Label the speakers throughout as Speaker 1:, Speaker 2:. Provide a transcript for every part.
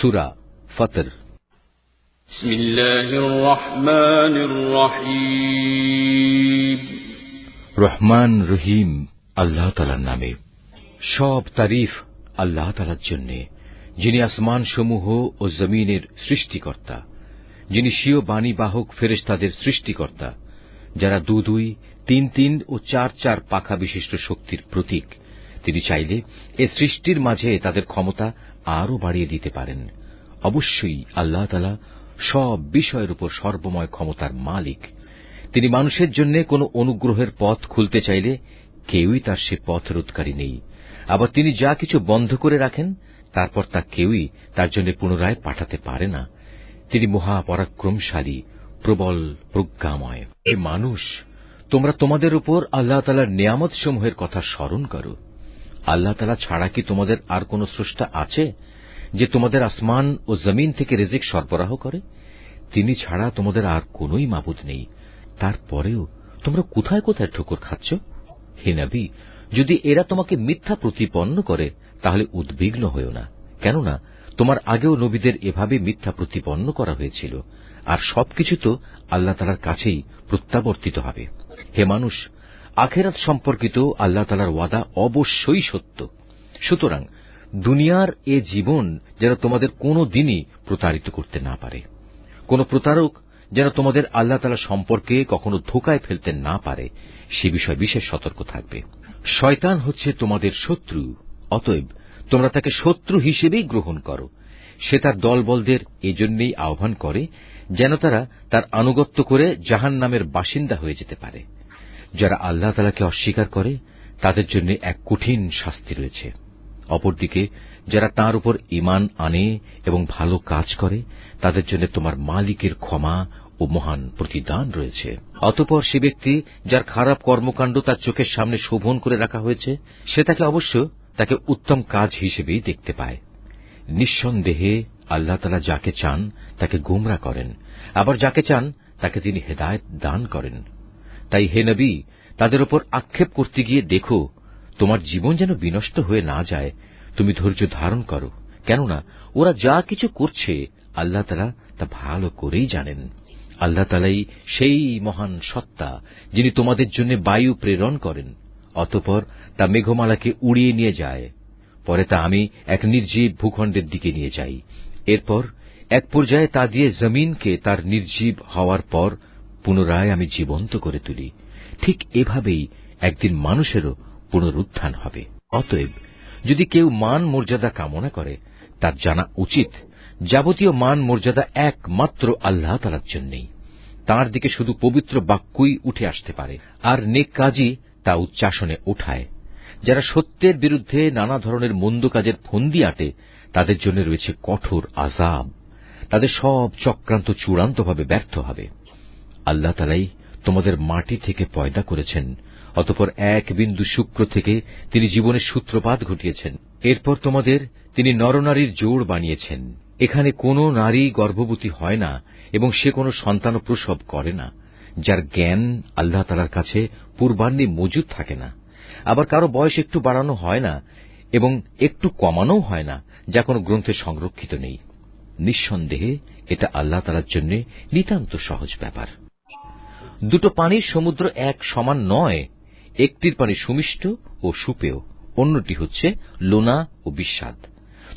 Speaker 1: সূরা ফতর।
Speaker 2: বিসমিল্লাহির রহমানির রহিম।
Speaker 1: রহমান রহিম আল্লাহ তাআলার নামে। সব তারিফ আল্লাহ তাআলার জন্য, যিনি আসমান সমূহ ও জমিনের সৃষ্টিকর্তা, যিনি স্বীয় বাণীবাহক ফেরেশতাদের সৃষ্টিকর্তা, যারা 2-2, 3-3 ও 4-4 পাখা বিশিষ্ট শক্তির প্রতীক। তিনি চাইলে এ সৃষ্টির মাঝে তাদের ক্ষমতা আরও বাড়িয়ে দিতে পারেন। অবশ্যই আল্লাহ তাআলা সব বিষয়ের উপর সর্বময় ক্ষমতার মালিক। তিনি মানুষের জন্য কোন অনুগ্রহের পথ খুলতে চাইলে কেউই তার সে পথ রোধকারী নেই। আবার তিনি যা কিছু বন্ধ করে রাখেন তারপর তা কেউই তার জন্য পুনরায় পাঠাতে পারে না। তিনি মহাপরাক্রমশালী, প্রবল প্রজ্ঞাময়। হে মানুষ, তোমরা তোমাদের উপর আল্লাহ তাআলার নিয়ামত সমূহের কথা স্মরণ করো। আল্লাহ তাআলা ছাড়া কি তোমাদের আর কোন স্রষ্টা আছে যে তোমাদের আসমান ও জমিন থেকে রিজিক সরবরাহ করে? তিনি ছাড়া তোমাদের আর কোনই মাবুদ নেই। তারপরেও তোমরা কোথায় কোথায় ঠোকর খাচ্ছ? হে নবী, যদি এরা তোমাকে মিথ্যা প্রতিপন্ন করে তাহলে উদ্বিগ্ন হয়ো না, কেননা তোমার আগেও নবীদের এভাবে মিথ্যা প্রতিপন্ন করা হয়েছিল, আর সবকিছু তো আল্লাহ তাআলার কাছেই প্রত্যাবর্তিত হবে। হে মানুষ, আখিরাত সম্পর্কিত আল্লাহ তাআলার ওয়াদা অবশ্যই সত্য। সুতরাং দুনিয়ার এ জীবন যেন তোমাদের কোনো দিনই প্রতারিত করতে না পারে। কোন প্রতারক যেন তোমাদের আল্লাহ তাআলা সম্পর্কে কখনো ধোঁকায় ফেলতে না পারে, সে বিষয়ে বিশেষ সতর্ক থাকবে। শয়তান হচ্ছে তোমাদের শত্রু, অতএব তোমরা তাকে শত্রু হিসেবেই গ্রহণ করো। সে তার দলবলদের এজন্যই আহ্বান করে যেন তারা তার আনুগত্য করে জাহান্নামের বাসিন্দা হয়ে যেতে পারে। যারা আল্লাহ তাআলাকে অস্বীকার করে তাদের জন্য এক কঠিন শাস্তি রয়েছে। অপরদিকে যারা তাঁর উপর ঈমান আনে এবং ভালো কাজ করে তাদের জন্য তোমার মালিকের ক্ষমা ও মহান প্রতিদান রয়েছে। অতঃপর সে ব্যক্তি যার খারাপ কর্মকাণ্ড তার চোখের সামনে শোভন করে রাখা হয়েছে, সে তাকে উত্তম কাজ হিসেবেই দেখতে পায়। নিঃসন্দেহে আল্লাহ তাআলা যাকে চান তাকে গোমরা করেন, আবার যাকে চান তাকে তিনি হেদায়েত দান করেন। তাই হে নবী, তাদের উপর আক্ষেপ করতে গিয়ে দেখো তোমার জীবন যেন বিনষ্ট হয়ে না যায়। তুমি ধৈর্য ধারণ করো, কেননা ওরা যা কিছু করছে আল্লাহ তাআলা তা ভালো করেই জানেন। আল্লাহ তাআলাই সেই মহান সত্তা যিনি তোমাদের জন্য বায়ু প্রেরণ করেন, অতঃপর তা মেঘমালাকে উড়িয়ে নিয়ে যায়। পরে তা আমি এক নির্জীব ভূখণ্ডের দিকে নিয়ে যাই। এরপর এক পর্যায়ে তা দিয়ে জমিনকে তার নির্জীব হওয়ার পর পুনরায় আমি জীবন্ত করে তুলি। ঠিক এভাবেই একদিন মানুষেরও পুনরুত্থান হবে। অতএব যদি কেউ মান মর্যাদা কামনা করে তার জানা উচিত যাবতীয় মান মর্যাদা একমাত্র আল্লাহ তাআলার জন্যই। তাঁর দিকে শুধু পবিত্র বাক্যই উঠে আসতে পারে, আর নেক কাজই তা উচ্চাসনে ওঠায়। যারা সত্যের বিরুদ্ধে নানা ধরনের মন্দ কাজের ফন্দি আঁটে তাদের জন্য রয়েছে কঠোর আযাব। তাদের সব চক্রান্ত চূড়ান্তভাবে ব্যর্থ হবে। আল্লাহ তাআলাই তোমাদের মাটি থেকে পয়দা করেছেন, অতঃপর এক বিন্দু শুক্র থেকে তিনি জীবনের সূত্রপাত ঘটিয়েছেন। এরপর তোমাদের তিনি নরনারীর জোড় বানিয়েছেন। এখানে কোনো নারী গর্ভবতী হয় না এবং সে কোনো সন্তান প্রসব করে না, যার জ্ঞান আল্লাহ তাআলার কাছে পূর্বাহ্নে মজুদ থাকে না। আবার কারো বয়স একটু বাড়ানো হয় না এবং একটু কমানোও হয় না, যা কোনো গ্রন্থে সংরক্ষিত নেই। নিঃসন্দেহে এটা আল্লাহ তাআলার জন্য নিতান্ত সহজ ব্যাপার। দুটো পানির সমুদ্র এক সমান নয়। একটির পানি সুমিষ্ট ও সুপেয়, অন্যটি হচ্ছে লোনা ও বিস্বাদ।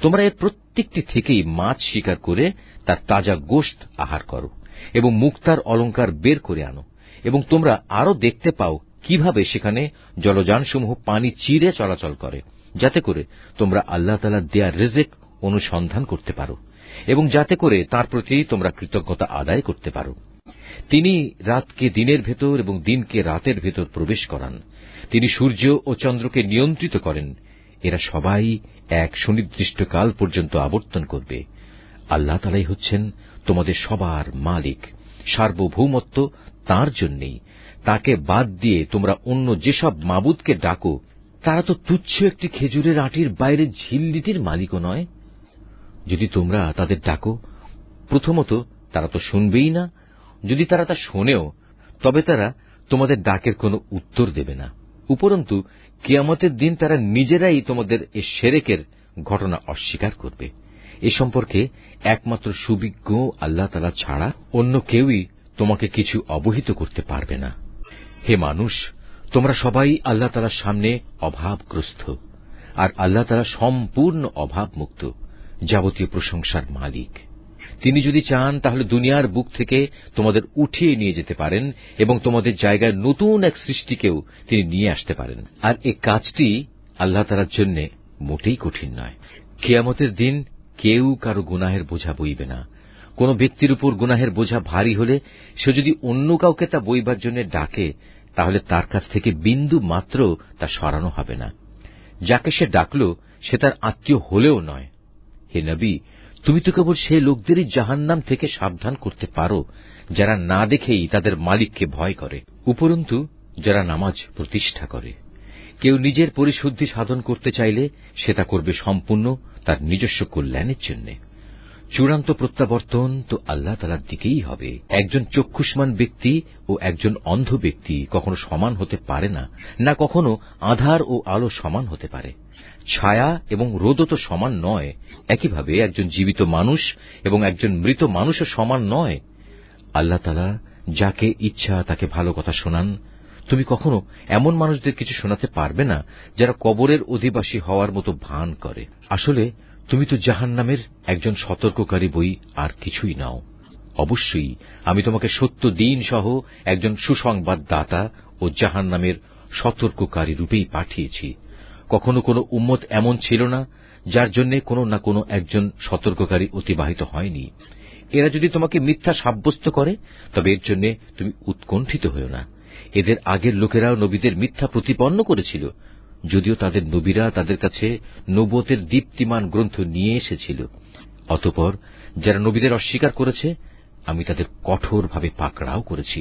Speaker 1: তোমরা এর প্রত্যেকটি থেকেই মাছ শিকার করে তার তাজা গোশত আহার করো এবং মুক্তার অলংকার বের করে আনো, এবং তোমরা আরো দেখতে পাও কিভাবে সেখানে জলযানসমূহ পানি চিরে চলাচল করে, যাতে করে তোমরা আল্লাহ তাআলার দেয়া রিজিক অনুসন্ধান করতে পারো এবং যাতে করে তার প্রতি তোমরা কৃতজ্ঞতা আদায় করতে পারো। তিনি রাতকে দিনের ভেতর এবং দিনকে রাতের ভেতর প্রবেশ করান। তিনি সূর্য ও চন্দ্রকে নিয়ন্ত্রিত করেন। এরা সবাই এক সুনির্দিষ্ট কাল পর্যন্ত আবর্তন করবে। আল্লাহ তাআলাই হচ্ছেন তোমাদের সবার মালিক। সার্বভৌমত্ব তাঁর জন্যই। তাকে বাদ দিয়ে তোমরা অন্য যেসব মাবুদকে ডাকো তারা তো তুচ্ছ একটি খেজুরের আটির বাইরে ঝিল্লিটির মালিকও নয়। যদি তোমরা তাদের ডাকো, প্রথমত তারা তো শুনবেই না। যদি তারা তা শোনেও, তবে তারা তোমাদের ডাকের কোনো উত্তর দেবে না। উপরন্তু কিয়ামতের দিন তারা নিজেরাই তোমাদের এ শিরকের ঘটনা অস্বীকার করবে। এ সম্পর্কে একমাত্র সুবিজ্ঞ আল্লাহ তাআলা ছাড়া অন্য কেউই তোমাকে কিছু অবহিত করতে পারবে না। হে মানুষ, তোমরা সবাই আল্লাহ তাআলার সামনে অভাবগ্রস্ত, আর আল্লাহ তাআলা সম্পূর্ণ অভাবমুক্ত, যাবতীয় প্রশংসার মালিক। তিনি যদি চান তাহলে দুনিয়ার বুক থেকে তোমাদের উঠিয়ে নিয়ে যেতে পারেন এবং তোমাদের জায়গায় নতুন এক সৃষ্টিকেও তিনি নিয়ে আসতে পারেন। আর এই কাজটি আল্লাহ তাআলার জন্য মোটেই কঠিন নয়। কিয়ামতের দিন কেউ কারো গুনাহের বোঝা বইবে না। কোন ব্যক্তির উপর গুনাহের বোঝা ভারী হলে সে যদি অন্য কাউকে তা বইবার জন্য ডাকে, তাহলে তার কাছ থেকে বিন্দু মাত্র তা সরানো হবে না। যাকে সে ডাকল সে তার আত্মীয় হলেও নয়। হে নবী, তুমি তো কেবল সেই লোকদেরই জাহান্নাম থেকে সাবধান করতে পারো যারা না দেখেই তাদের মালিককে ভয় করে, উপরন্তু যারা নামাজ প্রতিষ্ঠা করে। কেউ নিজের পরিশুদ্ধি সাধন করতে চাইলে সে তা করবে সম্পূর্ণ তার নিজস্ব কল্যাণের জন্য। চূড়ান্ত প্রত্যাবর্তন তো আল্লাহ তাআলার দিকেই হবে। একজন চক্ষুষ্মান ব্যক্তি ও একজন অন্ধ ব্যক্তি কখনো সমান হতে পারে না, না কখনো আঁধার ও আলো সমান হতে পারে। ছায়া এবং রোদও তো সমান নয়। একইভাবে একজন জীবিত মানুষ এবং একজন মৃত মানুষও সমান নয়। আল্লাহ তাআলা যাকে ইচ্ছা তাকে ভালো কথা শোনান। তুমি কখনো এমন মানুষদের কিছু শোনাতে পারবে না যারা কবরের অধিবাসী হওয়ার মতো ভান করে। আসলে তুমি তো জাহান্নামের একজন সতর্ককারী বই, আর কিছুই নাও। অবশ্যই আমি তোমাকে সত্য দিন সহ একজন সুসংবাদদাতা ও জাহান্নামের সতর্ককারী রূপেই পাঠিয়েছি। কখনো কোনো উম্মত এমন ছিল না যার জন্য কোনো না কোনো একজন সতর্ককারী অতিবাহিত হয়নি। এরা যদি তোমাকে মিথ্যা সাব্যস্ত করে তবে এর জন্য তুমি উৎকণ্ঠিত হও না। এদের আগের লোকেরাও নবীদের মিথ্যা প্রতিপন্ন করেছিল, যদিও তাদের নবীরা তাদের কাছে নবুয়তের দীপ্তিমান গ্রন্থ নিয়ে এসেছিল। অতঃপর যারা নবীদের অস্বীকার করেছে আমি তাদের কঠোরভাবে পাকড়াও করেছি।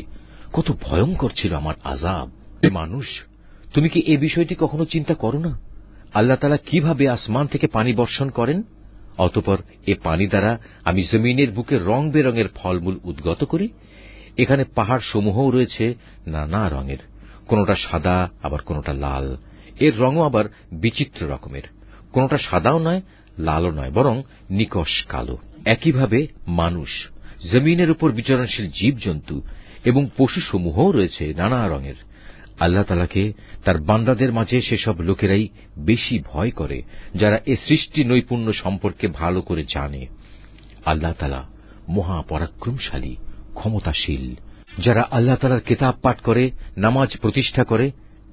Speaker 1: কত ভয়ঙ্কর ছিল আমার আযাব। মানুষ, তুমি কি এ বিষয়টি কখনো চিন্তা করো না? আল্লাহ তাআলা কিভাবে আসমান থেকে পানি বর্ষণ করেন, অতঃপর এ পানি দ্বারা আমি জমিনের বুকে রং বেরঙের ফলমূল উদ্গত করি। এখানে পাহাড় সমূহও রয়েছে নানা রঙের, কোনটা সাদা আবার কোনটা লাল। এর রঙও আবার বিচিত্র রকমের, কোনটা সাদাও নয় লালও নয়, বরং নিকষ কালো। একইভাবে মানুষ, জমিনের উপর বিচরণশীল জীবজন্তু এবং পশুসমূহও রয়েছে নানা রঙের। আল্লাহ তাআলাকে তার বান্দাদের মাঝে সেসব লোকেরাই বেশি ভয় করে যারা এ সৃষ্টি নৈপুণ্য সম্পর্কে ভালো করে জানে। আল্লাহ তাআলা মহাপরাক্রমশালী, ক্ষমতাশীল। যারা আল্লাহ তাআলার কিতাব পাঠ করে, নামাজ প্রতিষ্ঠা করে,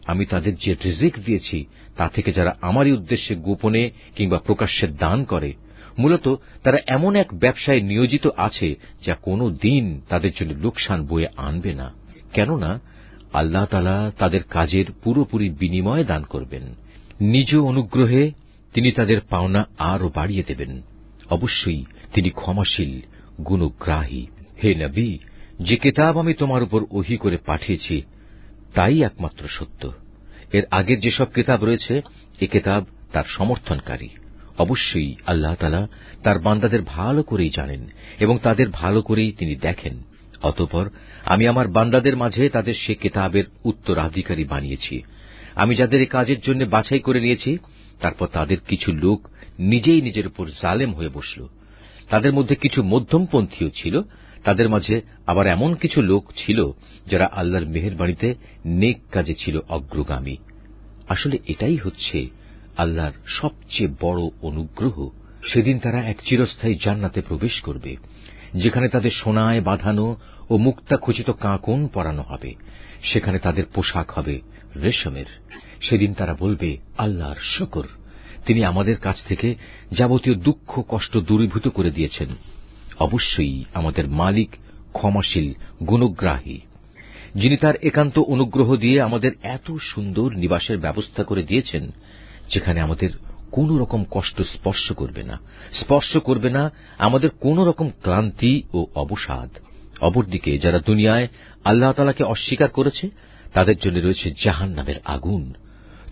Speaker 1: আমি তাদের যে রিজিক দিয়েছি তা থেকে যারা আমারই উদ্দেশ্যে গোপনে কিংবা প্রকাশ্যে দান করে, মূলত তারা এমন এক ব্যবসায় নিয়োজিত আছে যা কোনো দিন তাদের জন্য লোকসান বয়ে আনবে না। কেননা আল্লাহ তাআলা তাদের কাজের পুরোপুরি বিনিময় দান করবেন। নিজ অনুগ্রহে তিনি তাদের পাওনা আরও বাড়িয়ে দেবেন। অবশ্যই তিনি ক্ষমাশীল, গুণগ্রাহী। হে নবী, যে কিতাব আমি তোমার উপর ওহী করে পাঠিয়েছি তাই একমাত্র সত্য। এর আগের যেসব কিতাব রয়েছে এ কিতাব তার সমর্থনকারী। অবশ্যই আল্লাহ তাআলা তার বান্দাদের ভালো করেই জানেন এবং তাদের ভালো করেই তিনি দেখেন। অতঃপর আমি আমার বান্দাদের মাঝে তাদের সে কিতাবের উত্তরাধিকারী বানিয়েছি। আমি যাদের এই কাজের জন্য বাছাই করে নিয়েছি, তারপর তাদের কিছু লোক নিজেই নিজের উপর জালেম হয়ে বসল। তাদের মধ্যে কিছু মধ্যমপন্থীও ছিল, তাদের মাঝে আবার এমন কিছু লোক ছিল যারা আল্লাহর মেহেরবানিতে নেক কাজে ছিল অগ্রগামী। আসলে এটাই হচ্ছে আল্লাহর সবচেয়ে বড় অনুগ্রহ। সেদিন তারা এক চিরস্থায়ী জান্নাতে প্রবেশ করবে, যেখানে তাদের সোনায় বাঁধানো ও মুক্তা খচিত কাঁকন পরানো হবে। সেখানে তাদের পোশাক হবে রেশমের। সেদিন তারা বলবে, আল্লাহর শুকর, তিনি আমাদের কাছ থেকে যাবতীয় দুঃখ কষ্ট দূরীভূত করে দিয়েছেন। অবশ্যই আমাদের মালিক ক্ষমাশীল, গুণগ্রাহী, যিনি তার একান্ত অনুগ্রহ দিয়ে আমাদের এত সুন্দর নিবাসের ব্যবস্থা করে দিয়েছেন, যেখানে আমাদের কোন রকম কষ্ট স্পর্শ করবে না আমাদের কোন রকম ক্লান্তি ও অবসাদ। অপরদিকে যারা দুনিয়ায় আল্লাহ তাআলাকে অস্বীকার করেছে তাদের জন্য রয়েছে জাহান্নামের আগুন।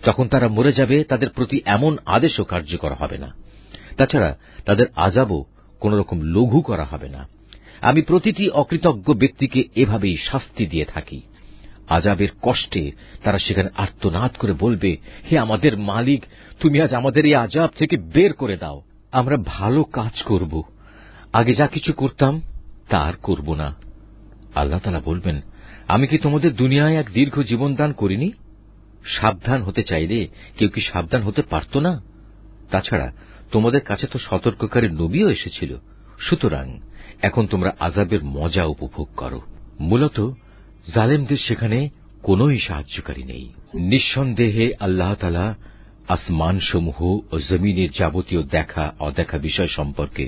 Speaker 1: তখন তারা মরে যাবে, তাদের প্রতি এমন আদেশও কার্যকর হবে না। তাছাড়া তাদের আযাবও কোন রকম লঘু করা হবে না। আমি প্রতিটি অকৃতজ্ঞ ব্যক্তিকে এভাবেই শাস্তি দিয়ে থাকি। আযাবের কষ্টে তারা সেখানে আর্তনাদ করে বলবে, হে আমাদের মালিক, তুমি আজ আমাদের এই আযাব থেকে বের করে দাও। আমরা ভালো কাজ করব, আগে যা কিছু করতাম তা আর করব না। আল্লাহ তাআলা বলবেন, আমি কি তোমাদের দুনিয়ায় এক দীর্ঘ জীবন দান করিনি? সাবধান হতে চাইলে কেউ কি সাবধান হতে পারত না? তাছাড়া তোমাদের কাছে তো সতর্ককারী নবীও এসেছিল। সুতরাং এখন তোমরা আযাবের মজা উপভোগ করো। মূলত জালেমদের সেখানে কোনই সাহায্যকারী নেই। নিঃসন্দেহে আল্লাহ তাআলা আসমানসমূহ ও জমিনের যাবতীয় দেখা অদেখা বিষয় সম্পর্কে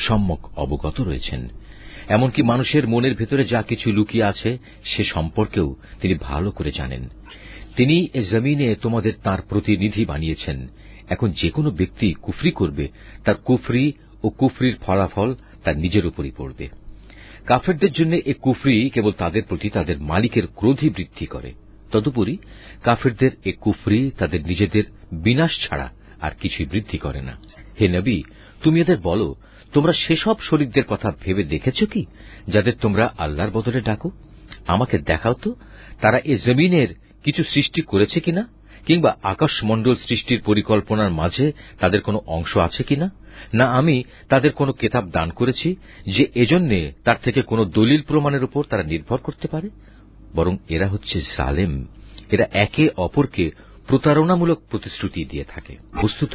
Speaker 1: সম্যক অবগত রয়েছেন। এমনকি মানুষের মনের ভেতরে যা কিছু লুকিয়ে আছে সে সম্পর্কেও তিনি ভালো করে জানেন। তিনি এ জমিনে তোমাদের তাঁর প্রতিনিধি বানিয়েছেন। এখন যে কোনো ব্যক্তি কুফরি করবে, তার কুফরি ও কুফরির ফলাফল তার নিজের উপরই পড়বে। কাফেরদের জন্য এ কুফরি কেবল তাদের প্রতি তাদের মালিকের ক্রোধই বৃদ্ধি করে। তদুপরি কাফেরদের এ কুফরি তাদের নিজেদের বিনাশ ছাড়া আর কিছুই বৃদ্ধি করে না। হে নবী, তুমি এদের বলো, তোমরা সেসব শরীকদের কথা ভেবে দেখেছ কি যাদের তোমরা আল্লাহর বদলে ডাকো? আমাকে দেখাও তো, তারা এ জমিনের কিছু সৃষ্টি করেছে কিনা, কিংবা আকাশমণ্ডল সৃষ্টির পরিকল্পনার মাঝে তাদের কোনো অংশ আছে কিনা? না আমি তাদের কোনো কিতাব দান করেছি যে এজন্যে তার থেকে কোনো দলিল প্রমাণের উপর তারা নির্ভর করতে পারে? বরং এরা হচ্ছে জালেম। এরা একে অপরকে প্রতারণামূলক প্রতিশ্রুতি দিয়ে থাকে। বস্তুত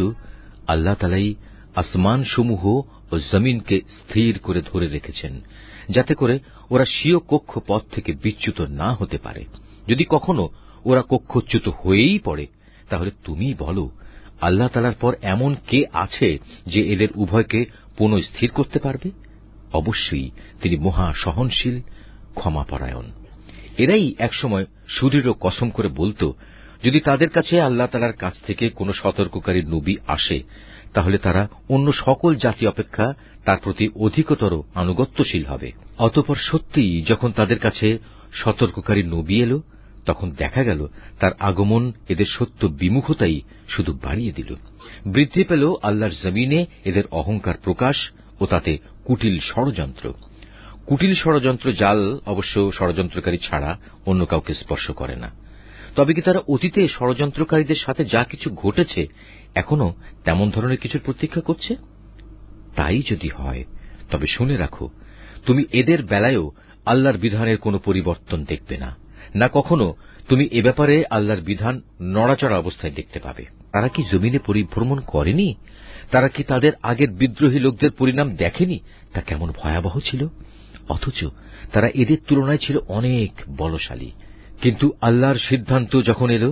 Speaker 1: আল্লাহ তাআলাই আসমানসমূহ ও জমিনকে স্থির করে ধরে রেখেছেন, যাতে করে ওরা স্বীয় কক্ষপথ থেকে বিচ্যুত না হতে পারে। যদি কখনো ওরা কক্ষচ্যুত হয়েই পড়ে, তাহলে তুমি বলো, আল্লাহ তাআলার পর এমন কে আছে যে এদের উভয়কে পুনঃস্থির করতে পারবে? অবশ্যই তিনি মহা সহনশীল, ক্ষমাপরায়ণ। এরাই একসময় সুদৃঢ় কসম করে বলত, যদি তাদের কাছে আল্লাহ তাআলার কাছ থেকে কোনো সতর্ককারী নবী আসে, তাহলে তারা অন্য সকল জাতি অপেক্ষা তার প্রতি অধিকতর আনুগত্যশীল হবে। অতঃপর সত্যিই যখন তাদের কাছে সতর্ককারী নবী এল, তখন দেখা গেল তার আগমন এদের সত্য বিমুখতাই শুধু বাড়িয়ে দিল। বৃদ্ধি পেল আল্লাহর জমিনে এদের অহংকার প্রকাশ ও তাতে কুটিল ষড়যন্ত্র। কুটিল ষড়যন্ত্র জাল অবশ্য ষড়যন্ত্রকারী ছাড়া অন্য কাউকে স্পর্শ করে না। তবে কি তারা অতীতে ষড়যন্ত্রকারীদের সাথে যা কিছু ঘটেছে এখনো তেমন ধরনের কিছুর প্রতীক্ষা করছে? তাই যদি হয়, তবে শুনে রাখো, তুমি এদের বেলায়ও আল্লাহর বিধানের কোনো পরিবর্তন দেখবে না, না কখনো তুমি এ ব্যাপারে আল্লাহর বিধান নড়াচড়া অবস্থায় দেখতে পাবে। তারা কি জমিনে পরিভ্রমণ করেনি? তারা কি তাদের আগের বিদ্রোহী লোকদের পরিণাম দেখেনি তা কেমন ভয়াবহ ছিল? অথচ তারা এদের তুলনায় ছিল অনেক বলশালী। কিন্তু আল্লাহর সিদ্ধান্ত যখন এল,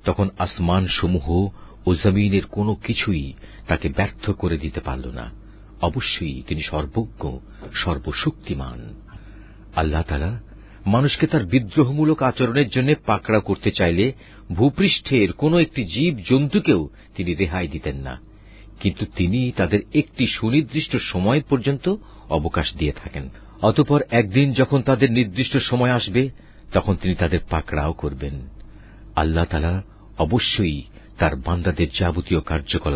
Speaker 1: তখন আসমানসমূহ ও জমিনের কোনো কিছুই তাকে ব্যর্থ করে দিতে পারল না। অবশ্যই তিনি সর্বজ্ঞ, সর্বশক্তিমান। আল্লাহ তাআলা মানুষকে তার বিদ্রোহমূলক আচরণের জন্য পাকড়াও করতে চাইলে ভূপৃষ্ঠের কোনো একটি জীব জন্তুকেও তিনি রেহাই দিতেন না, কিন্তু তিনি তাদের একটি সুনির্দিষ্ট সময় পর্যন্ত অবকাশ দিয়ে থাকেন। অতঃপর একদিন যখন তাদের নির্দিষ্ট সময় আসবে, তখন তিনি তাদের পাকড়াও করবেন। আল্লাহ তাআলা অবশ্যই তার বান্দাদের যাবতীয় কার্যকলাপ